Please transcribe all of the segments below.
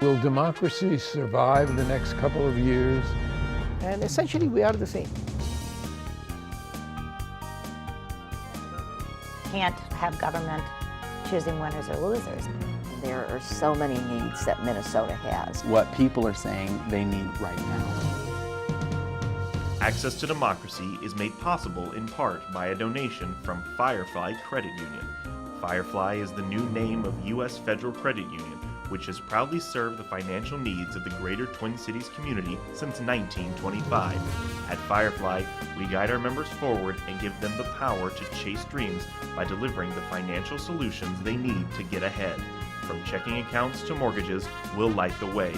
Will democracy survive the next couple of years? And essentially, we are the same. Can't have government choosing winners or losers. There are so many needs that Minnesota has. What people are saying they need right now. Access to Democracy is made possible in part by a donation from Firefly Credit Union. Firefly is the new name of U.S. Federal Credit Union, which has proudly served the financial needs of the greater Twin Cities community since 1925. At Firefly, we guide our members forward and give them the power to chase dreams by delivering the financial solutions they need to get ahead. From checking accounts to mortgages, we'll light the way.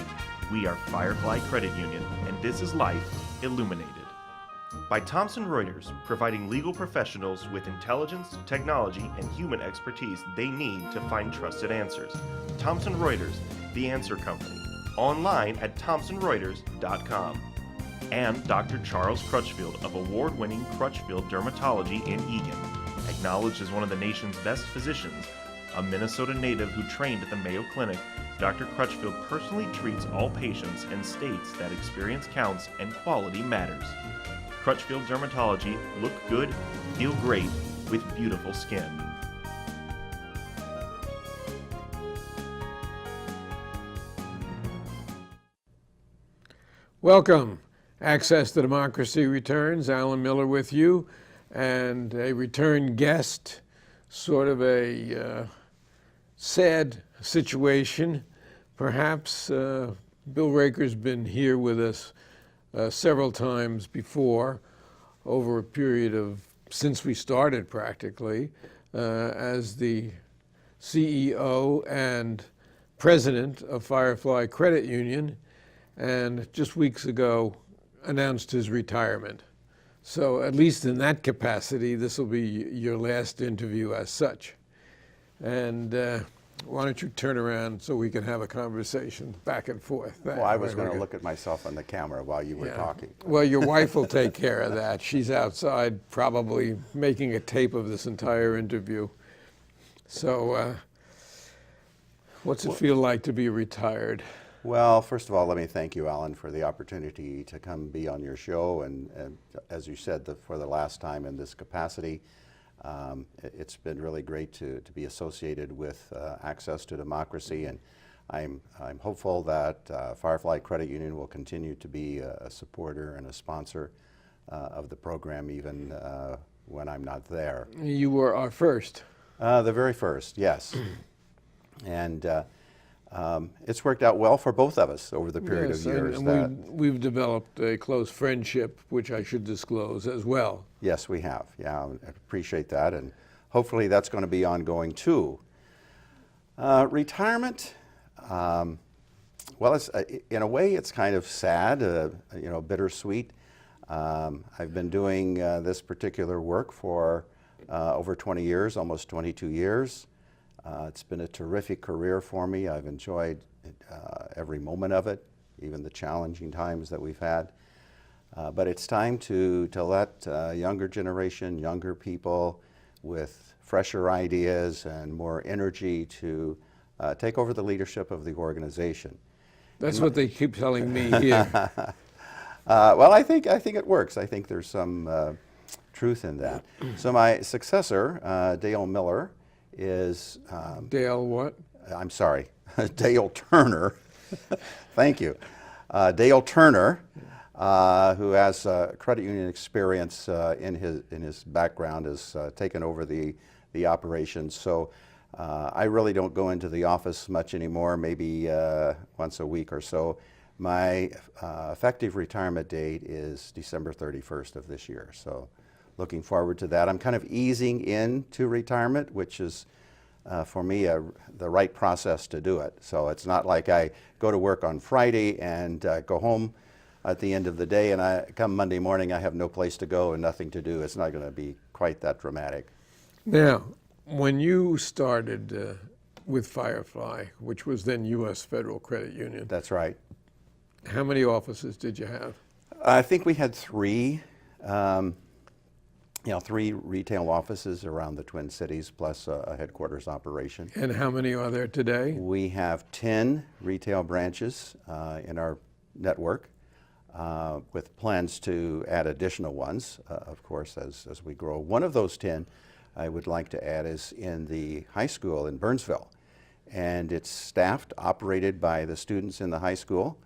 We are Firefly Credit Union, and this is life illuminated. By Thomson Reuters, providing legal professionals with intelligence, technology, and human expertise they need to find trusted answers. Thomson Reuters, the answer company. Online at thomsonreuters.com. And Dr. Charles Crutchfield of award-winning Crutchfield Dermatology in Eagan. Acknowledged as one of the nation's best physicians, a Minnesota native who trained at the Mayo Clinic, Dr. Crutchfield personally treats all patients and states that experience counts and quality matters. Crutchfield Dermatology, look good, feel great, with beautiful skin. Welcome. Access to Democracy returns. Alan Miller with you, and a return guest, sort of a sad situation. Perhaps Bill Raker's been here with us several times before, over a period of, since we started practically, as the CEO and president of Firefly Credit Union, and just weeks ago announced his retirement. So at least in that capacity, this will be your last interview as such. And why don't you turn around so we can have a conversation back and forth? Well, I was going to look at myself on the camera while you were talking. Well, your wife will take care of that. She's outside probably making a tape of this entire interview. So what's it feel like to be retired? Well, first of all, let me thank you, Alan, for the opportunity to come be on your show. And as you said, for the last time in this capacity, it's been really great to be associated with Access to Democracy. And I'm hopeful that Firefly Credit Union will continue to be a supporter and a sponsor of the program, even when I'm not there. You were our first. The very first, yes. And it's worked out well for both of us over the period of years. And we've developed a close friendship, which I should disclose as well. Yes, we have. Yeah, I appreciate that, and hopefully that's going to be ongoing too. Retirement, well, it's, in a way, it's kind of sad, bittersweet. I've been doing this particular work for over 20 years, almost 22 years. It's been a terrific career for me. I've enjoyed every moment of it, even the challenging times that we've had. But it's time to let younger generation, younger people with fresher ideas and more energy to take over the leadership of the organization. That's what they keep telling me here. Well, I think it works. I think there's some truth in that. So my successor, Dale Miller, is Dale what? I'm sorry, Dale Turner. Thank you. Dale Turner, who has credit union experience in his background, has taken over the operations. So I really don't go into the office much anymore, maybe once a week or so. My effective retirement date is December 31st of this year. So looking forward to that. I'm kind of easing into retirement, which is for me the right process to do it. So it's not like I go to work on Friday and go home at the end of the day, and I come Monday morning I have no place to go and nothing to do. It's not going to be quite that dramatic. Now, when you started with Firefly, which was then U.S. Federal Credit Union. That's right. How many offices did you have? I think we had 3. 3 retail offices around the Twin Cities, plus a headquarters operation. And how many are there today? We have 10 retail branches in our network, with plans to add additional ones, of course, as we grow. One of those 10 I would like to add is in the high school in Burnsville. And it's staffed, operated by the students in the high school,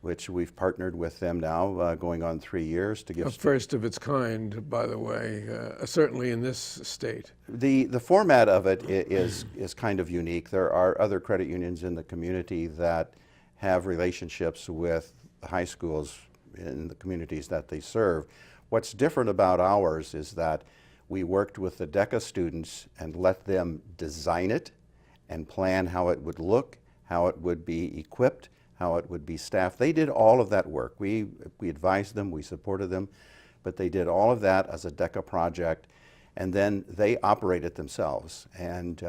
which we've partnered with them now, going on 3 years to give. A first of its kind, by the way, certainly in this state. The format of it is kind of unique. There are other credit unions in the community that have relationships with high schools in the communities that they serve. What's different about ours is that we worked with the DECA students and let them design it and plan how it would look, how it would be equipped, how it would be staffed. They did all of that work. We advised them, we supported them, but they did all of that as a DECA project, and then they operate it themselves. And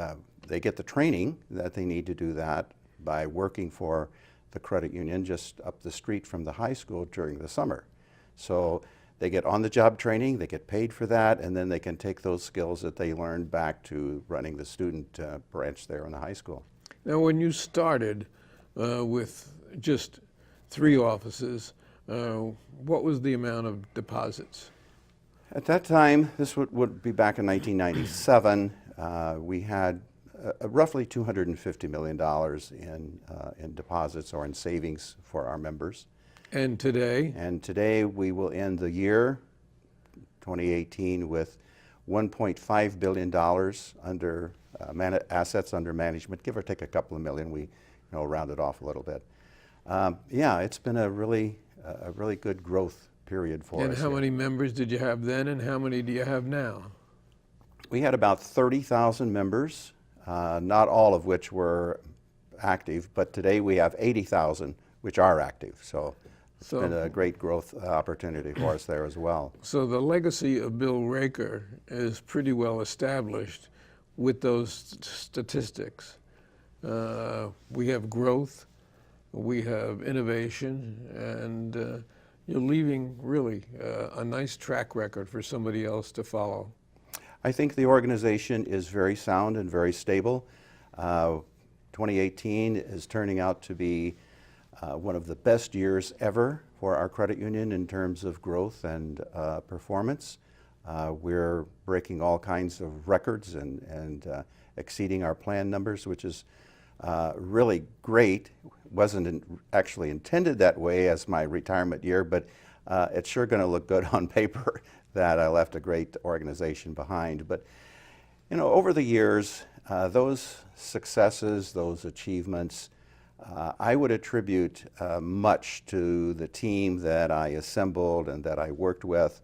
they get the training that they need to do that by working for the credit union just up the street from the high school during the summer. So they get on-the-job training, they get paid for that, and then they can take those skills that they learned back to running the student branch there in the high school. Now, when you started with just 3 offices, what was the amount of deposits? At that time, this would be back in 1997, we had roughly $250 million in deposits or in savings for our members. And today? And today we will end the year 2018 with $1.5 billion under assets under management, give or take a couple of million. We round it off a little bit. Yeah, it's been a really good growth period for us. And how many members did you have then, and how many do you have now? We had about 30,000 members, not all of which were active, but today we have 80,000 which are active. So it's been a great growth opportunity for us there as well. So the legacy of Bill Raker is pretty well established with those statistics. We have growth, we have innovation, and you're leaving really a nice track record for somebody else to follow. I think the organization is very sound and very stable. 2018 is turning out to be one of the best years ever for our credit union in terms of growth and performance. We're breaking all kinds of records and exceeding our plan numbers, which is really great. Wasn't actually intended that way as my retirement year, but it's sure going to look good on paper that I left a great organization behind. But over the years, those successes, those achievements, I would attribute much to the team that I assembled and that I worked with,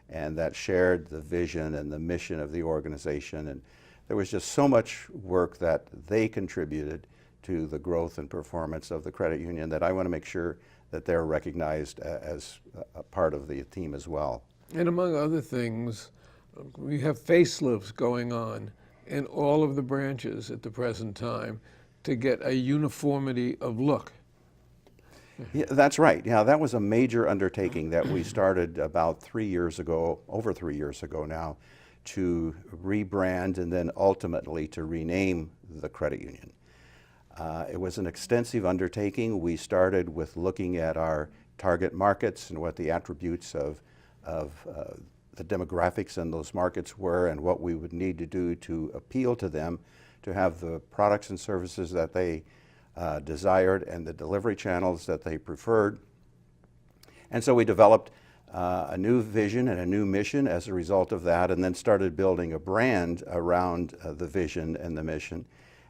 and that shared the vision and the mission of the organization. And there was just so much work that they contributed to the growth and performance of the credit union that I want to make sure that they're recognized as a part of the team as well. And among other things, we have facelifts going on in all of the branches at the present time to get a uniformity of look. Yeah, that's right. Yeah, that was a major undertaking that we started about 3 years ago, over 3 years ago now, to rebrand and then ultimately to rename the credit union. It was an extensive undertaking. We started with looking at our target markets and what the attributes of the demographics in those markets were and what we would need to do to appeal to them to have the products and services that they desired and the delivery channels that they preferred. And so we developed a new vision and a new mission as a result of that, and then started building a brand around the vision and the mission.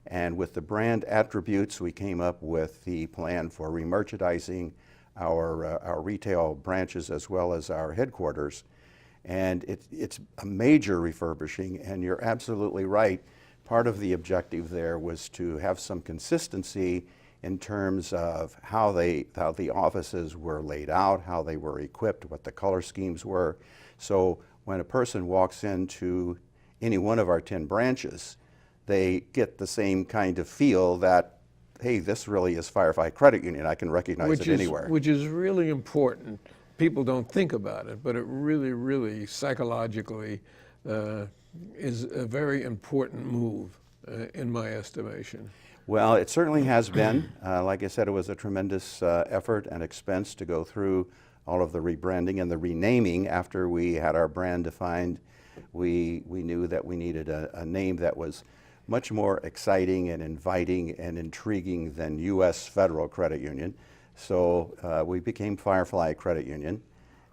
And with the brand attributes, we came up with the plan for remerchandising our retail branches as well as our headquarters. And it's a major refurbishing, and you're absolutely right. Part of the objective there was to have some consistency in terms of how the offices were laid out, how they were equipped, what the color schemes were. So when a person walks into any one of our 10 branches, they get the same kind of feel that, hey, this really is Firefly Credit Union. I can recognize it anywhere. Which is really important. People don't think about it, but it really, really psychologically is a very important move, in my estimation. Well, it certainly has been. Like I said, it was a tremendous effort and expense to go through all of the rebranding and the renaming. After we had our brand defined, we knew that we needed a name that was much more exciting and inviting and intriguing than U.S. Federal Credit Union. So we became Firefly Credit Union.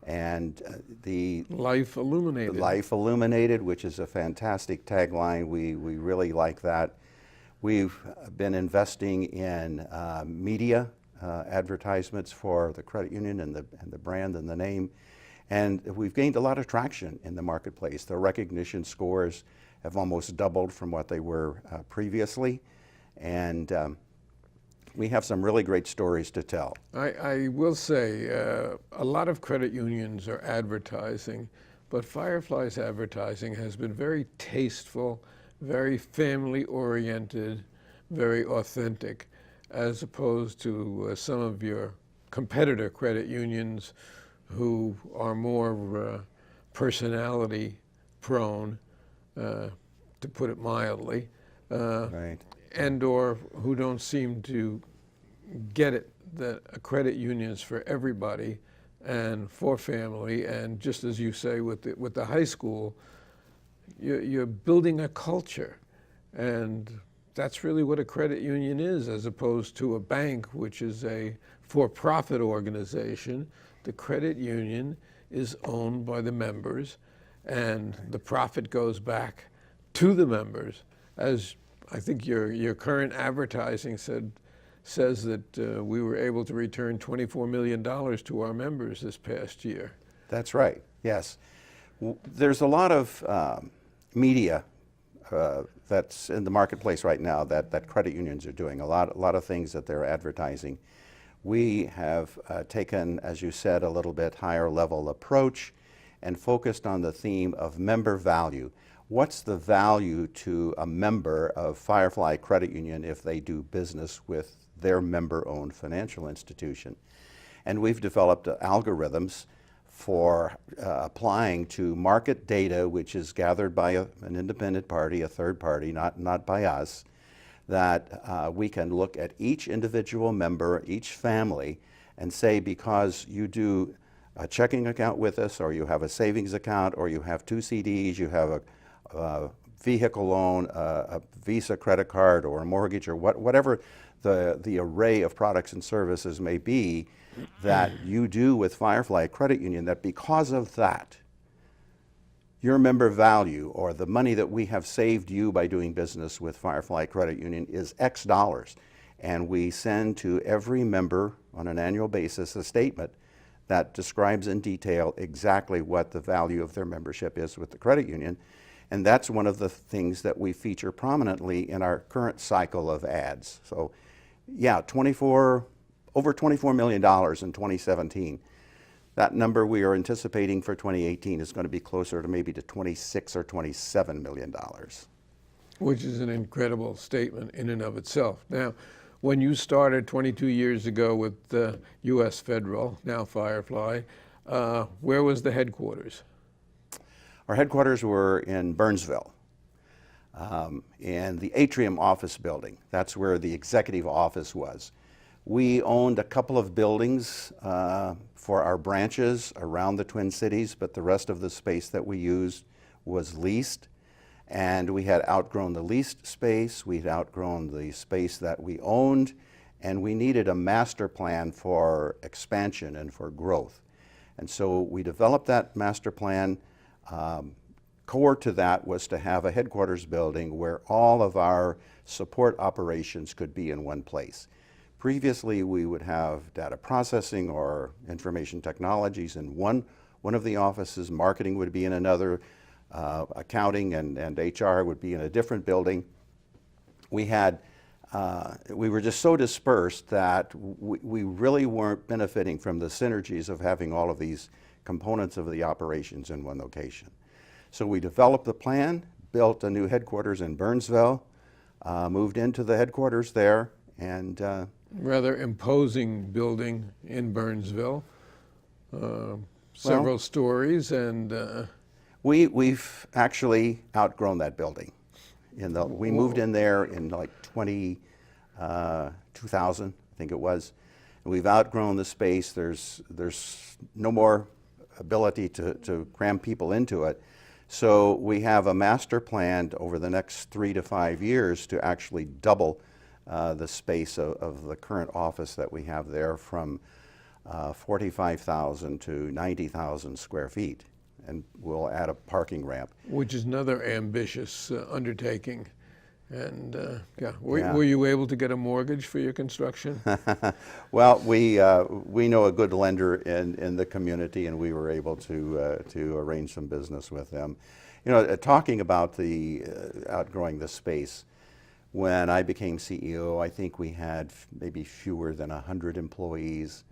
And the Life Illuminated. Life Illuminated, which is a fantastic tagline. We really like that. We've been investing in media advertisements for the credit union and the brand and the name. And we've gained a lot of traction in the marketplace. The recognition scores have almost doubled from what they were previously. And we have some really great stories to tell. I will say a lot of credit unions are advertising, but Firefly's advertising has been very tasteful, very family-oriented, very authentic, as opposed to some of your competitor credit unions who are more personality-prone, to put it mildly. Right. And or who don't seem to get it that a credit union is for everybody and for family. And just as you say with the high school, you're building a culture, and that's really what a credit union is, as opposed to a bank, which is a for-profit organization. The credit union is owned by the members, and the profit goes back to the members. As I think your current advertising says that we were able to return $24 million to our members this past year. That's right, yes. There's a lot of media that's in the marketplace right now that credit unions are doing, a lot of things that they're advertising. We have taken, as you said, a little bit higher level approach and focused on the theme of member value. What's the value to a member of Firefly Credit Union if they do business with their member-owned financial institution? And we've developed algorithms for applying to market data, which is gathered by an independent party, a third party, not by us, that we can look at each individual member, each family, and say, because you do a checking account with us, or you have a savings account, or you have 2 CDs, you have a vehicle loan, a Visa credit card, or a mortgage, or whatever the array of products and services may be that you do with Firefly Credit Union, that because of that, your member value, or the money that we have saved you by doing business with Firefly Credit Union, is X dollars. And we send to every member on an annual basis a statement that describes in detail exactly what the value of their membership is with the credit union. And that's one of the things that we feature prominently in our current cycle of ads. So yeah, over $24 million in 2017. That number we are anticipating for 2018 is going to be closer to maybe to $26 or $27 million. Which is an incredible statement in and of itself. Now, when you started 22 years ago with U.S. Federal, now Firefly, where was the headquarters? Our headquarters were in Burnsville, in the Atrium office building. That's where the executive office was. We owned a couple of buildings for our branches around the Twin Cities, but the rest of the space that we used was leased. And we had outgrown the leased space, we'd outgrown the space that we owned, and we needed a master plan for expansion and for growth. And so we developed that master plan. Core to that was to have a headquarters building where all of our support operations could be in one place. Previously, we would have data processing or information technologies in one of the offices, marketing would be in another, accounting and HR would be in a different building. We were just so dispersed that we really weren't benefiting from the synergies of having all of these components of the operations in one location. So we developed the plan, built a new headquarters in Burnsville, moved into the headquarters there, and Rather imposing building in Burnsville, several stories, and We've actually outgrown that building. We moved in there in like 2000, I think it was. And we've outgrown the space. There's no more ability to cram people into it. So we have a master plan over the next 3 to 5 years to actually double the space of the current office that we have there from 45,000 to 90,000 square feet. And we'll add a parking ramp. Which is another ambitious undertaking. And Yeah. were you able to get a mortgage for your construction? Well, we know a good lender in the community, and we were able to arrange some business with them. You know, talking about the outgrowing the space, when I became CEO, I think we had maybe fewer than 100 employees.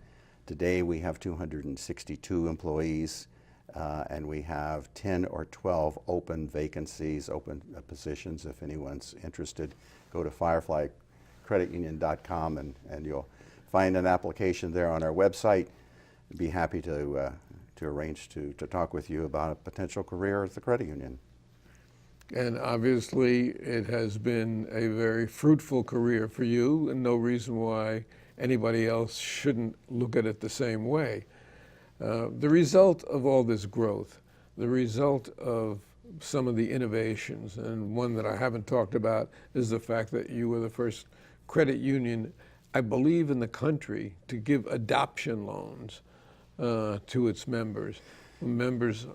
Today we have 262 employees, and we have 10 or 12 open vacancies, open positions. If anyone's interested, go to fireflycreditunion.com and you'll find an application there on our website. I'd be happy to arrange to talk with you about a potential career at the credit union. And obviously, it has been a very fruitful career for you, and no reason why anybody else shouldn't look at it the same way. The result of all this growth, the result of some of the innovations, and one that I haven't talked about is the fact that you were the first credit union, I believe, in the country to give adoption loans to its members. Members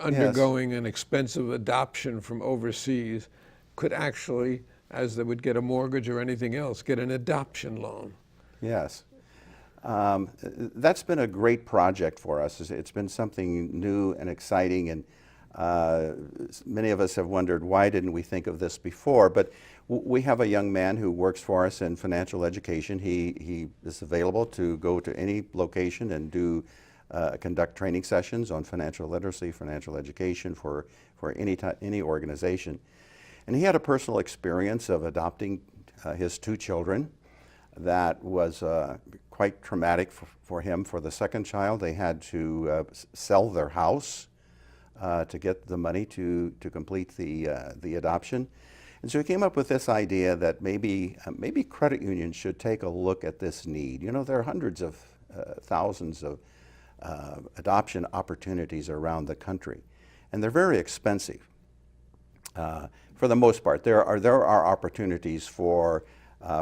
undergoing an expensive adoption from overseas could actually, as they would get a mortgage or anything else, get an adoption loan. Yes. That's been a great project for us. It's been something new and exciting, and many of us have wondered, why didn't we think of this before? But we have a young man who works for us in financial education. He is available to go to any location and conduct training sessions on financial literacy, financial education for any organization. And he had a personal experience of adopting his 2 children that was quite traumatic for him. For the second child, they had to sell their house to get the money to complete the adoption. And so he came up with this idea that maybe credit unions should take a look at this need. You know, there are hundreds of thousands of adoption opportunities around the country, and they're very expensive. For the most part, there are opportunities for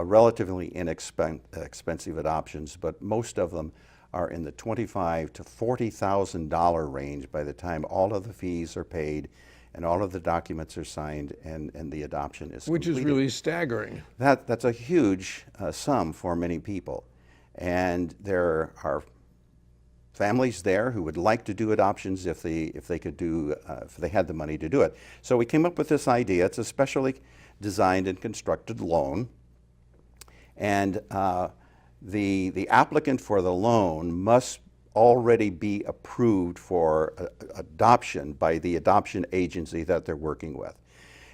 relatively inexpensive adoptions, but most of them are in the $25,000 to $40,000 range by the time all of the fees are paid and all of the documents are signed and the adoption is Which completed. is really staggering. That's a huge sum for many people, and there are families there who would like to do adoptions if they had the money to do it. So we came up with this idea. It's a specially designed and constructed loan, and the applicant for the loan must already be approved for adoption by the adoption agency that they're working with.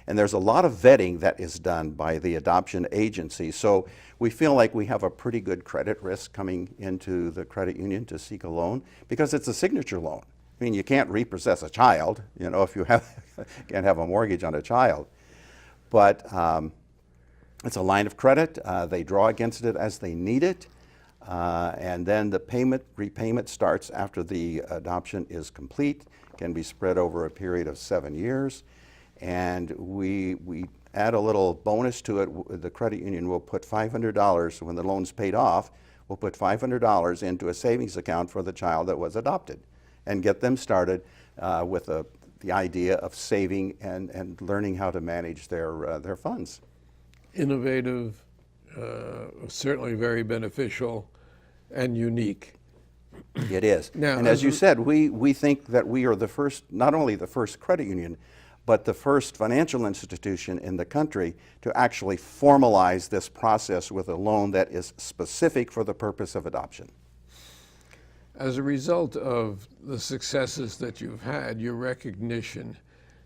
And there's a lot of vetting that is done by the adoption agency. So we feel like we have a pretty good credit risk coming into the credit union to seek a loan because it's a signature loan. I mean, you can't repossess a child, you know, if you can't have a mortgage on a child. But it's a line of credit. They draw against it as they need it. And then the repayment starts after the adoption is complete, can be spread over a period of 7 years. And we add a little bonus to it. The credit union will put $500, when the loan's paid off, we'll put $500 into a savings account for the child that was adopted and get them started with the idea of saving and learning how to manage their funds. Innovative, certainly very beneficial and unique. It is. Now, and as you said, we think that we are the first, not only the first credit union, but the first financial institution in the country to actually formalize this process with a loan that is specific for the purpose of adoption. As a result of the successes that you've had, your recognition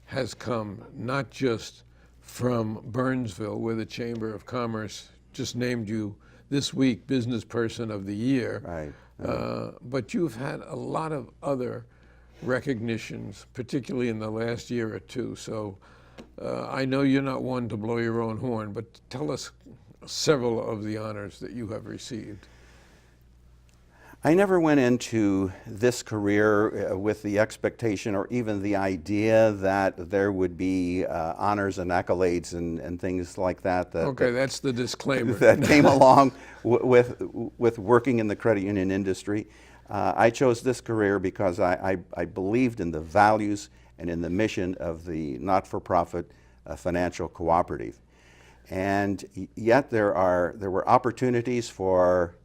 has come not just from Burnsville, where the Chamber of Commerce just named you this week Business Person of the Year, Right. But you've had a lot of other recognitions, particularly in the last year or two. So I know you're not one to blow your own horn, but tell us several of the honors that you have received. I never went into this career with the expectation or even the idea that there would be honors and accolades and things like that. Okay, that's the disclaimer. That came along with working in the credit union industry. I chose this career because I believed in the values and in the mission of the not-for-profit financial cooperative. And yet there were opportunities for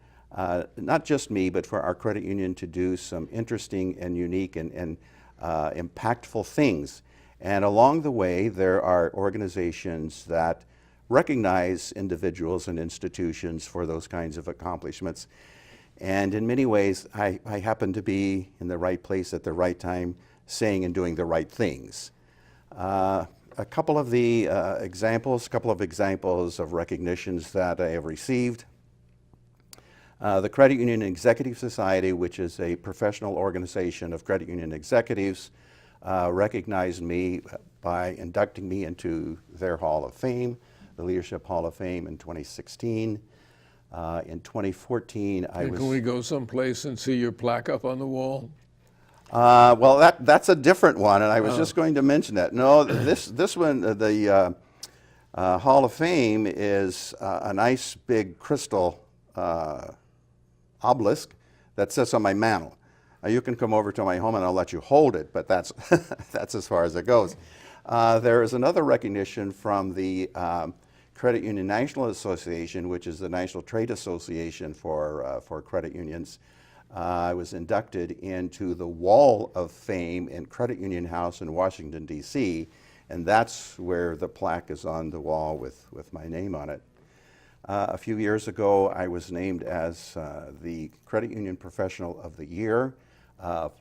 not just me, but for our credit union to do some interesting and unique and impactful things. And along the way, there are organizations that recognize individuals and institutions for those kinds of accomplishments. And in many ways, I happen to be in the right place at the right time, saying and doing the right things. A couple of examples of recognitions that I have received. The Credit Union Executive Society, which is a professional organization of credit union executives, recognized me by inducting me into their Hall of Fame, the Leadership Hall of Fame in 2016. In 2014, Can we go someplace and see your plaque up on the wall? Well, that's a different one, and I was just going to mention that. No, this one, the Hall of Fame is a nice big crystal obelisk that sits on my mantle. You can come over to my home and I'll let you hold it, but that's that's as far as it goes. There is another recognition from the Credit Union National Association, which is the National Trade Association for credit unions. I was inducted into the Wall of Fame in Credit Union House in Washington, D.C., and that's where the plaque is on the wall with my name on it. A few years ago, I was named as the Credit Union Professional of the Year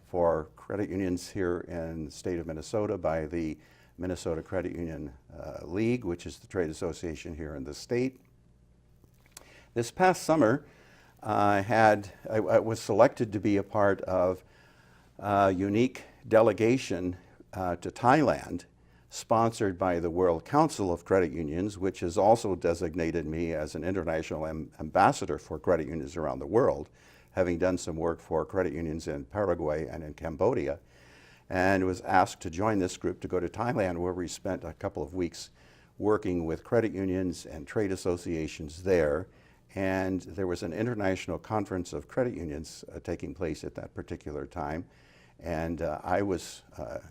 for credit unions here in the state of Minnesota by the Minnesota Credit Union League, which is the trade association here in the state. This past summer, I was selected to be a part of a unique delegation to Thailand, sponsored by the World Council of Credit Unions, which has also designated me as an international ambassador for credit unions around the world, having done some work for credit unions in Paraguay and in Cambodia, and was asked to join this group to go to Thailand, where we spent a couple of weeks working with credit unions and trade associations there. And there was an international conference of credit unions taking place at that particular time. And I was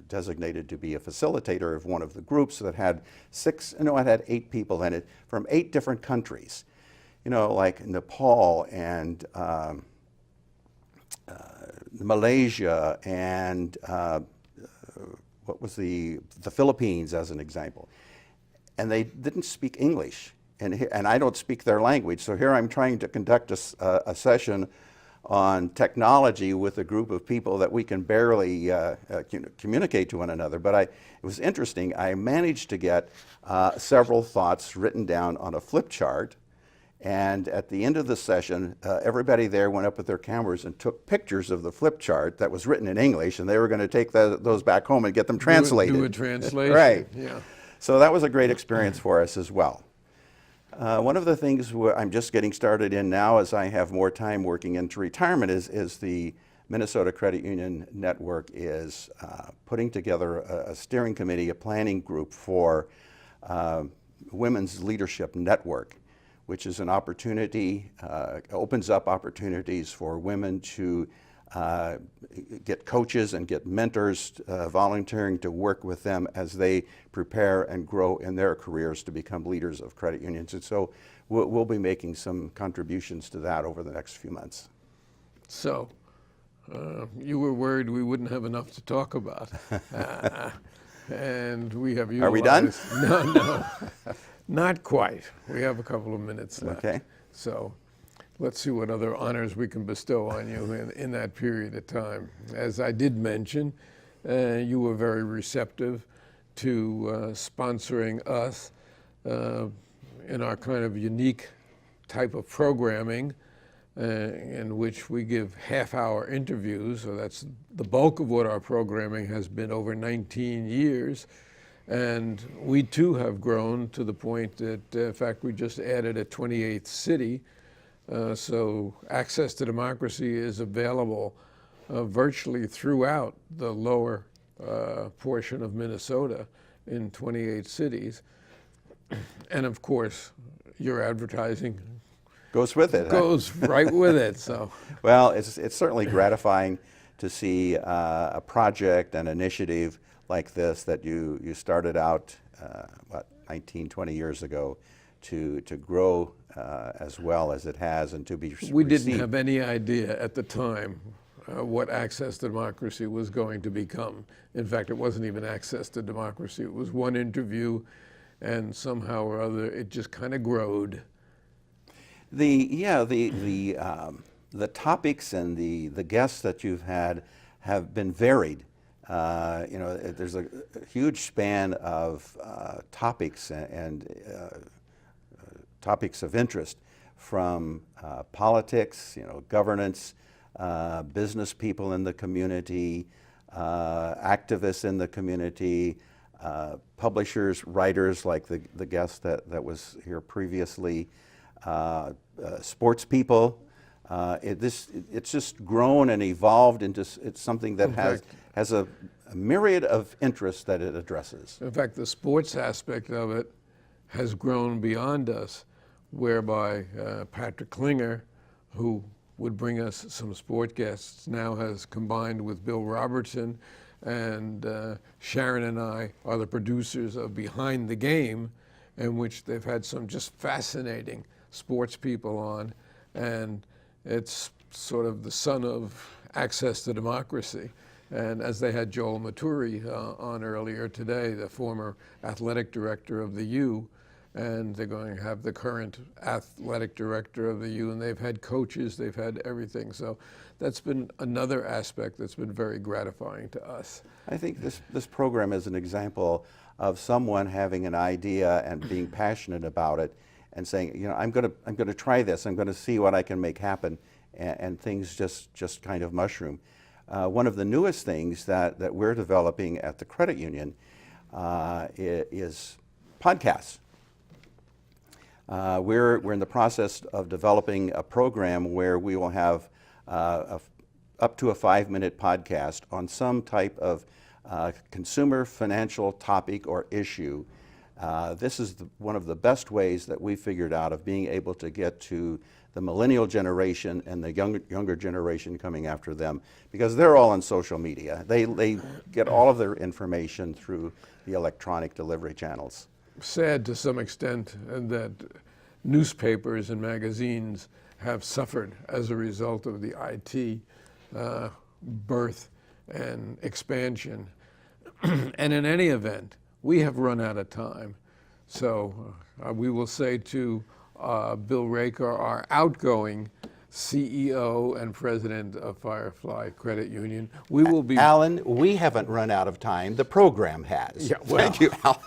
designated to be a facilitator of one of the groups that had it had 8 people in it from 8 different countries. You know, like Nepal and Malaysia and what was the Philippines as an example. And they didn't speak English. And I don't speak their language, so here I'm trying to conduct a session on technology with a group of people that we can barely communicate to one another. But it was interesting. I managed to get several thoughts written down on a flip chart, and at the end of the session, everybody there went up with their cameras and took pictures of the flip chart that was written in English, and they were going to take those back home and get them translated. Do a translation. Right. Yeah. So that was a great experience for us as well. One of the things I'm just getting started in now as I have more time working into retirement is the Minnesota Credit Union Network is putting together a steering committee, a planning group for Women's Leadership Network, which is an opportunity, opens up opportunities for women to get coaches and get mentors volunteering to work with them as they prepare and grow in their careers to become leaders of credit unions. And so we'll be making some contributions to that over the next few months. So you were worried we wouldn't have enough to talk about. And we have utilized... Are we done? No, not quite. We have a couple of minutes left. Okay. So let's see what other honors we can bestow on you in that period of time. As I did mention, you were very receptive to sponsoring us in our kind of unique type of programming. in which we give half-hour interviews. So that's the bulk of what our programming has been over 19 years. And we too have grown to the point that, in fact, we just added a 28th city. So access to democracy is available virtually throughout the lower portion of Minnesota in 28 cities. And of course, your advertising Goes with it. Huh? goes right with it. So, Well, it's certainly gratifying to see a project, an initiative like this that you started out, 19, 20 years ago, to grow as well as it has and to be we received. didn't have any idea at the time what access to democracy was going to become. In fact, it wasn't even access to democracy. It was one interview, and somehow or other, it just kind of growed. The topics and the guests that you've had have been varied. There's a huge span of topics and topics of interest, from politics, governance, business people in the community, activists in the community, publishers, writers like the guest that was here previously, sports people. It's just grown and evolved into it's something that has a myriad of interests that it addresses. In fact, the sports aspect of it has grown beyond us, whereby Patrick Klinger, who would bring us some sport guests, now has combined with Bill Robertson, and Sharon and I are the producers of Behind the Game, in which they've had some just fascinating sports people on, and it's sort of the son of access to democracy. And as they had Joel Maturi on earlier today, the former athletic director of the U, and they're going to have the current athletic director of the U, and they've had coaches, they've had everything. So that's been another aspect that's been very gratifying to us. I think this program is an example of someone having an idea and being passionate about it, and saying, I'm going to try this. I'm going to see what I can make happen, and things just kind of mushroom. One of the newest things that we're developing at the credit union is podcasts. We're in the process of developing a program where we will have up to a 5-minute podcast on some type of consumer financial topic or issue. This is one of the best ways that we figured out of being able to get to the millennial generation and the younger generation coming after them, because they're all on social media. They get all of their information through the electronic delivery channels. Sad to some extent that newspapers and magazines have suffered as a result of the IT birth and expansion. And in any event, we have run out of time. So we will say to Bill Raker, our outgoing CEO and president of Firefly Credit Union, we will be... Alan, we haven't run out of time. The program has. Yeah, well. Thank you, Alan.